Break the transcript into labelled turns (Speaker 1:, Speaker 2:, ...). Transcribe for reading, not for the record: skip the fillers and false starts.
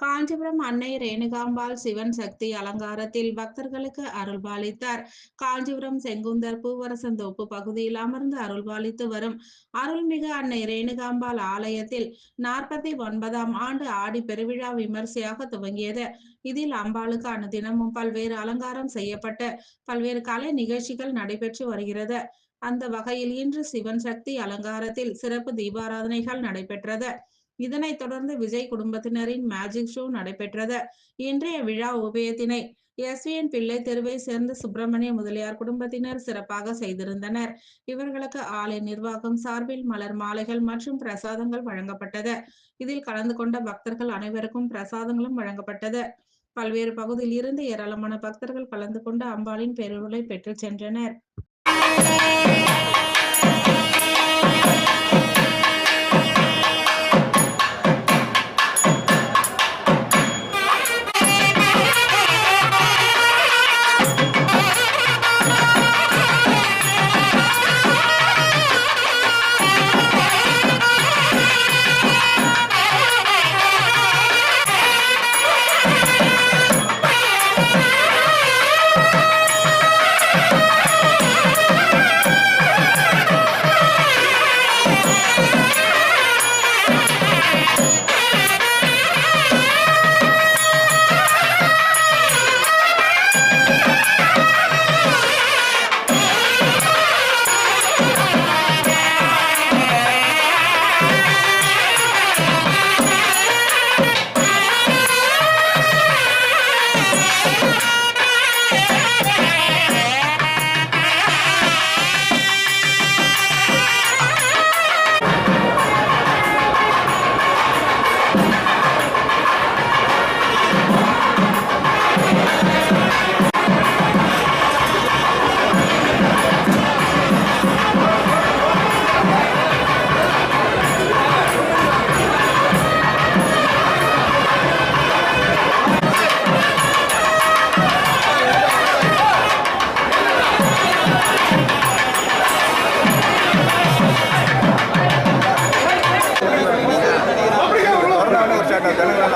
Speaker 1: காஞ்சிபுரம் அன்னை ரேணுகாம்பாள் சிவன் சக்தி அலங்காரத்தில் பக்தர்களுக்கு அருள்பாலித்தார். காஞ்சிபுரம் செங்குந்தர் பூவரசந்தோப்பு பகுதியில் அமர்ந்து அருள்பாலித்து வரும் அருள்மிகு அன்னை ரேணுகாம்பாள் ஆலயத்தில் 49ஆம் ஆண்டு ஆடி பெருவிழா விமர்சையாக துவங்கியது. இதில் அம்பாளுக்கு அனுதினமும் பல்வேறு அலங்காரம் செய்யப்பட்டு பல்வேறு கலை நிகழ்ச்சிகள் நடைபெற்று வருகிறது. அந்த வகையில் இன்று சிவன் சக்தி அலங்காரத்தில் சிறப்பு தீபாராதனைகள் நடைபெற்றது. இதனைத் தொடர்ந்து விஜய் குடும்பத்தினரின் மேஜிக் ஷோ நடைபெற்றது. இன்றைய விழா உபயத்தினை எஸ்விஎன் பிள்ளை தெருவை சேர்ந்த சுப்பிரமணிய முதலியார் குடும்பத்தினர் சிறப்பாக செய்திருந்தனர். இவர்களுக்கு ஆலய நிர்வாகம் சார்பில் மலர் மாலைகள் மற்றும் பிரசாதங்கள் வழங்கப்பட்டது. இதில் கலந்து கொண்ட பக்தர்கள் அனைவருக்கும் பிரசாதங்களும் வழங்கப்பட்டது. பல்வேறு பகுதியில் இருந்து ஏராளமான பக்தர்கள் கலந்து கொண்டு அம்பாளின் பேரருளை பெற்று சென்றனர்.
Speaker 2: తెలంగాణ